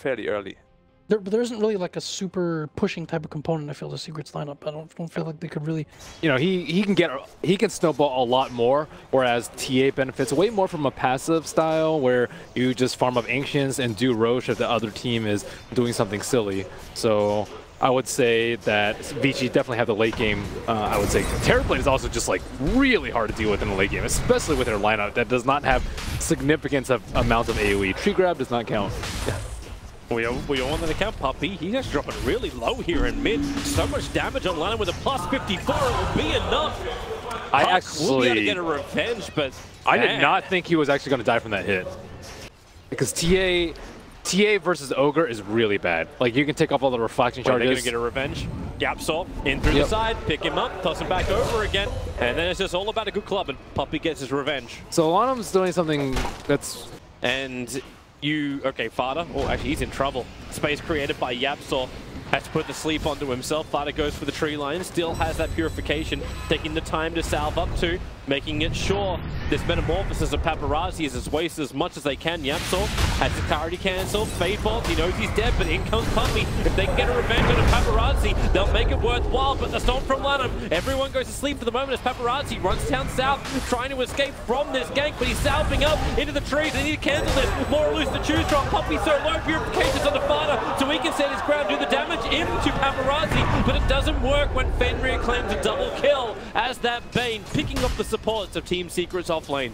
fairly early. But there isn't really like a super pushing type of component. I feel the Secrets lineup. I don't feel like they could really. You know, he can snowball a lot more, whereas TA benefits way more from a passive style where you just farm up Ancients and do Roche if the other team is doing something silly. So I would say that Vici definitely have the late game. I would say Terrorblade is also just like really hard to deal with in the late game, especially with their lineup that does not have significant amounts of AoE. Tree grab does not count. We all want to count Puppey. He's just dropping really low here in mid. So much damage on line with a plus 54. It will be enough. I Puck actually will be able to get a revenge, but I did not think he was actually going to die from that hit. Because TA versus Ogre is really bad. Like, you can take off all the reflection charges. They're going to get a revenge. Yapsol in through the side, pick him up, toss him back over again, and then it's just all about a good club, and Puppey gets his revenge. So Lanham's doing something that's... And okay, Fada. Oh, actually, he's in trouble. Space created by Yapsol. Has to put the sleep onto himself. Fada goes for the tree line, still has that purification, taking the time to salve up to, making it sure this metamorphosis of Paparazzi is as wasted as much as they can. Yapsol has the clarity cancel, fade bolt, he knows he's dead, but in comes Puppey. If they can get a revenge on a Paparazzi, they'll make it worthwhile, but the storm from Lanham, everyone goes to sleep for the moment as Paparazzi runs down south, trying to escape from this gank, but he's salving up into the trees. They need to cancel this. More loose to choose from. Puppey so low, purifications on the Fada, so he can set his ground, do the damage into Paparazzi, but it doesn't work when Fenrir claims a double kill as that Bane picking up the supports of Team Secret's off lane.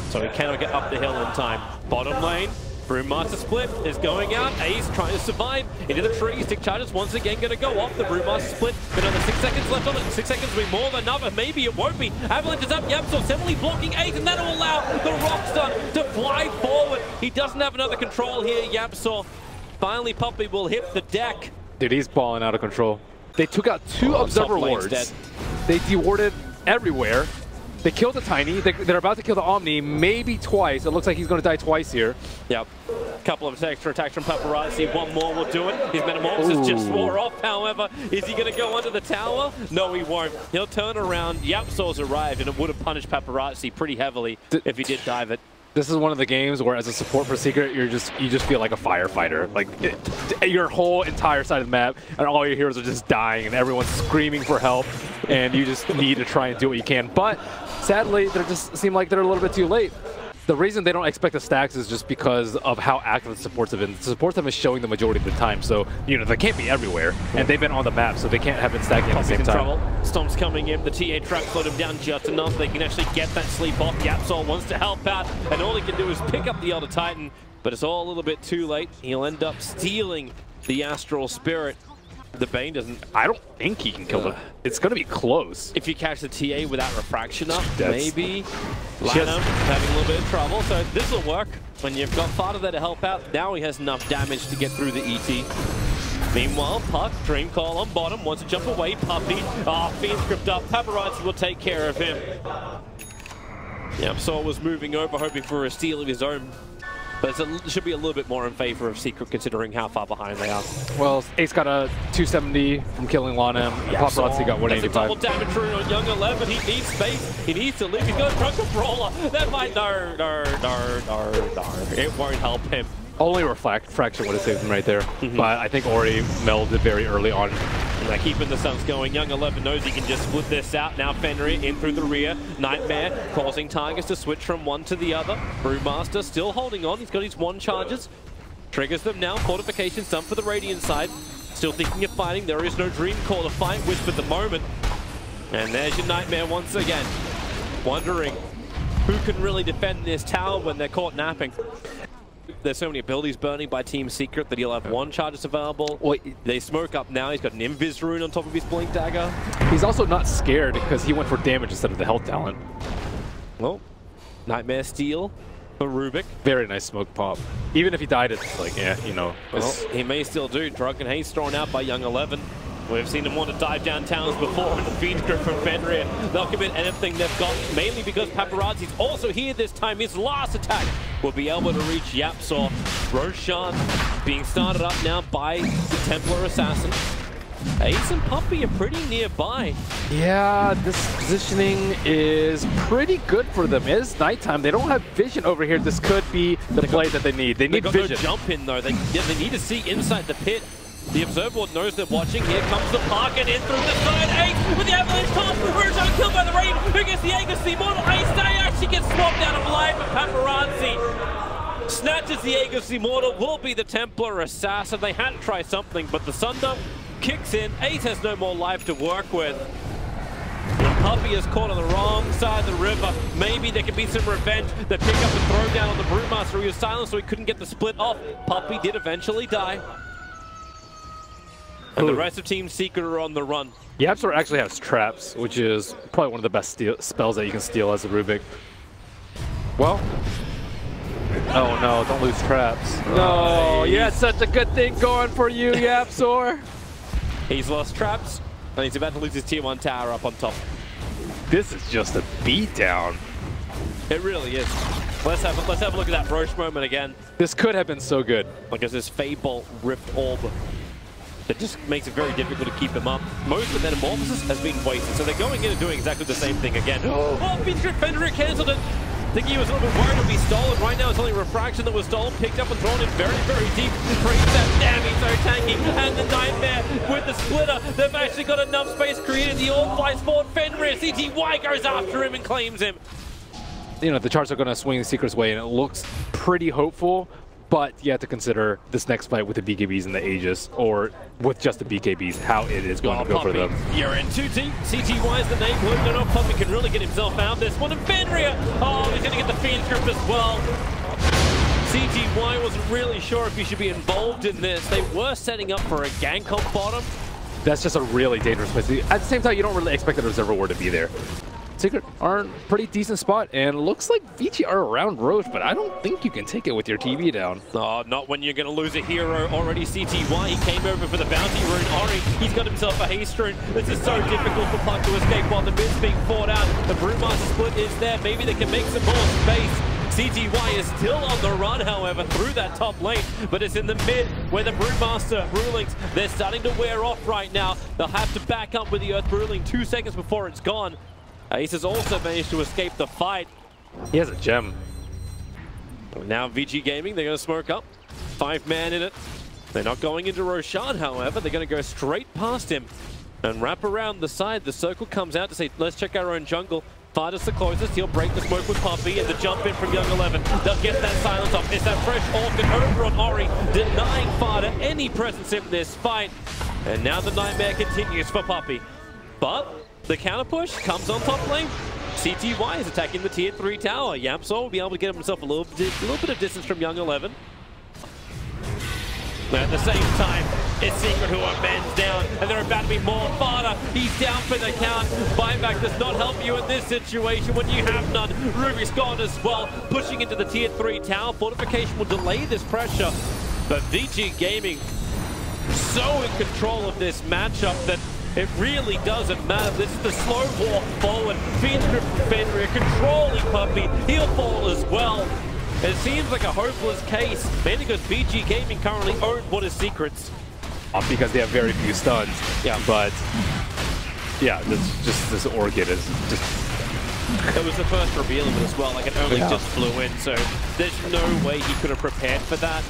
So he cannot get up the hill in time. Bottom lane, Brewmaster split is going out. Ace trying to survive into the trees. Tick charges once again going to go off. The Brewmaster split. Got another 6 seconds left on it. 6 seconds will be more than enough, and maybe it won't be. Avalanche is up. Yapsol suddenly blocking Ace, and that'll allow the Rockstar to fly forward. He doesn't have another control here, Yapsol. Finally, Puppey will hit the deck. Dude, he's balling out of control. They took out 2 Observer wards. They dewarded everywhere. They killed the Tiny. They're about to kill the Omni, maybe twice. It looks like he's going to die twice here. Yep. Couple of extra attacks from Paparazzi. One more will do it. His metamorphosis just wore off, however. Is he going to go under the tower? No, he won't. He'll turn around. Yapsol's arrived, and it would have punished Paparazzi pretty heavily if he did dive it. This is one of the games where, as a support for Secret, you just feel like a firefighter. Like your whole entire side of the map, and all your heroes are just dying, and everyone's screaming for help, and you just need to try and do what you can. But sadly, they just seem like they're a little bit too late. The reason they don't expect the stacks is just because of how active the supports have been. The supports have been showing the majority of the time, so you know they can't be everywhere, and they've been on the map, so they can't have been stacking at the same time. Trouble. Stomp's coming in. The TA trap slowed him down just enough. They can actually get that sleep off. Yapsol wants to help out, and all he can do is pick up the Elder Titan, but it's all a little bit too late. He'll end up stealing the Astral Spirit. The Bane doesn't... I don't think he can kill them. It's going to be close. If you catch the TA without refraction up, maybe. Lanham having a little bit of trouble, so this will work. When you've got Fada there to help out, now he has enough damage to get through the ET. Meanwhile, Puck, Dream Call on bottom, wants to jump away. Puppey, Fiend script up. Paparazzi will take care of him. Yep, Saul was moving over, hoping for a steal of his own. But it should be a little bit more in favor of Secret, considering how far behind they are. Well, Ace got a 270 from killing Lanham, and Paparazzi got 185. Double damage rune on Young 11. He needs space. He needs to leave. He's got a drunk controller. That might... No. It won't help him. Only Fraction would have saved him right there. But I think Ori melded very early on. And they're keeping the subs going. Young 11 knows he can just split this out. Now Fenrir in through the rear. Nightmare causing targets to switch from one to the other. Brewmaster still holding on. He's got his 1 charges. Triggers them now. Fortifications done for the Radiant side. Still thinking of fighting. There is no Dream Call to fight Wisp at the moment. And there's your Nightmare once again. Wondering who can really defend this tower when they're caught napping. There's so many abilities burning by Team Secret that he'll have 1 charges available. Well, they smoke up now. He's got an Invis rune on top of his Blink Dagger. He's also not scared because he went for damage instead of the health talent. Well, Nightmare Steal for Rubik. Very nice smoke pop. Even if he died, it's like, yeah, you know. Well, he may still do. Drunken Haste thrown out by Young 11. We've seen them want to dive down towns before, and the Fiend Grip from Fenrir. They'll commit anything they've got, mainly because Paparazzi's also here this time. His last attack will be able to reach Yapsol. Roshan being started up now by the Templar Assassin. Ace and Puppy are pretty nearby. Yeah, this positioning is pretty good for them. It is nighttime. They don't have vision over here. This could be the play that they need. They need vision. No jump in though. They need to see inside the pit. The observer board knows they're watching. Here comes the pocket in through the side. Ace with the avalanche toss. Rujhan killed by the rain. Who gets the Agassi Mortal? Ace Day actually gets swapped out of life, but Paparazzi snatches the Agassi Mortal. Will be the Templar Assassin. They had to try something, but the Sunder kicks in. Ace has no more life to work with. And Puppy is caught on the wrong side of the river. Maybe there can be some revenge. They pick up and throw down on the Brewmaster. He was silenced, so he couldn't get the split off. Puppy did eventually die. And the rest of Team Secret are on the run. YapzOr actually has traps, which is probably one of the best spells that you can steal as a Rubik. Well, oh no, don't lose traps. No, you had such a good thing going for you, YapzOr. He's lost traps, and he's about to lose his tier 1 tower up on top. This is just a beatdown. It really is. Let's have a look at that Roche moment again. This could have been so good. Like as this Fable Rift Orb that just makes it very difficult to keep him up. Most of Metamorphosis has been wasted, so they're going in and doing exactly the same thing again. Oh, Fenrir cancelled it. I think he was a little bit worried it would be stolen. Right now it's only Refraction that was stolen, picked up and thrown in very, very deep. Precept, damn, he's so tanky. And the Nightmare with the Splitter. They've actually got enough space created. The Orb flies forward. Fenrir, CTY goes after him and claims him. You know, the charts are going to swing the Secret's way, and it looks pretty hopeful. But you have to consider this next fight with the BKBs and the Aegis, or with just the BKBs, how it is going to go Puppy, for them. You're in too deep. CTY is the neighborhood. No, Puppy can really get himself out this one. And Fenrir, oh, he's going to get the Fiend Grip as well. CTY wasn't really sure if he should be involved in this. They were setting up for a gank on bottom. That's just a really dangerous place. At the same time, you don't really expect the Observer Ward to be there. Secret are in a pretty decent spot, and looks like Vici are around Roche, but I don't think you can take it with your TV down. Oh, not when you're going to lose a hero already. CTY, he came over for the bounty rune. Ori, he's got himself a haste rune. This is so difficult for Puck to escape while the mid's being fought out. The Brewmaster split is there. Maybe they can make some more space. CTY is still on the run, however, through that top lane, but it's in the mid where the Brewmaster Brewlings, they're starting to wear off right now. They'll have to back up with the Earth Brewling 2 seconds before it's gone. Ace has also managed to escape the fight. He has a gem. Now Vici Gaming, they're going to smoke up. 5-man in it. They're not going into Roshan, however. They're going to go straight past him and wrap around the side. The circle comes out to say, let's check our own jungle. Farda's the closest. He'll break the smoke with Puppy, and the jump in from Young 11. They'll get that silence off. It's that fresh Orchid over on Ori, denying Farda any presence in this fight. And now the nightmare continues for Puppy. But the counter push comes on top lane. CTY is attacking the tier 3 tower. YapzOr will be able to get himself a little bit of distance from Young 11. At the same time, it's Secret who are men's down, and they're about to be more. Farda, he's down for the count. Buyback does not help you in this situation when you have none. Ruby's gone as well, pushing into the tier 3 tower. Fortification will delay this pressure, but Vici Gaming so in control of this matchup that it really doesn't matter. This is the slow walk forward. Fiend Grip from Fenrir controlling Puppy. He'll fall as well. It seems like a hopeless case, mainly because Vici Gaming currently own what is Secrets. Because they have very few stuns. Yeah. But yeah, this Orchid is just... It was the first reveal of it as well, like it only just flew in, so there's no way he could have prepared for that.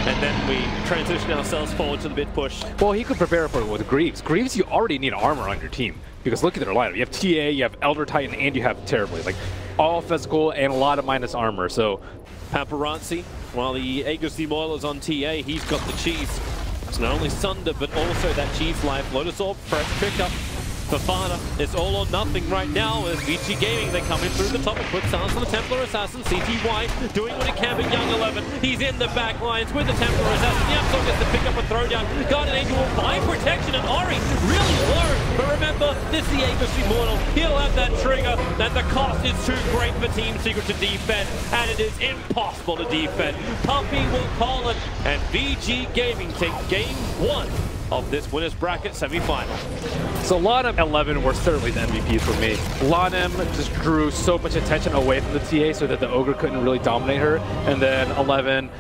And then we transition ourselves forward to the mid push. Well, he could prepare for it with Greaves. Greaves, you already need armor on your team. Because look at their lineup. You have TA, you have Elder Titan, and you have Terribly. Like, all physical and a lot of minus armor, so... Paparazzi, while the Aegis Immortal is on TA, he's got the cheese. It's not only Sunder, but also that cheese life. Lotus Orb, fresh pickup. For Farda, it's all or nothing right now as Vici Gaming, they come in through the top and put silence on the Templar Assassin. CTY doing what he can with Young 11. He's in the back lines with the Templar Assassin. YapzOr gets to pick up a throwdown. Guardian Angel will find protection, and Ori really low. But remember, this is the Aegis Immortal. He'll have that trigger, and the cost is too great for Team Secret to defend, and it is impossible to defend. Puppy will call it, and Vici Gaming take game 1 of this winners bracket semi-final. So Lanem 11 were certainly the MVPs for me. Lanem just drew so much attention away from the TA so that the Ogre couldn't really dominate her. And then 11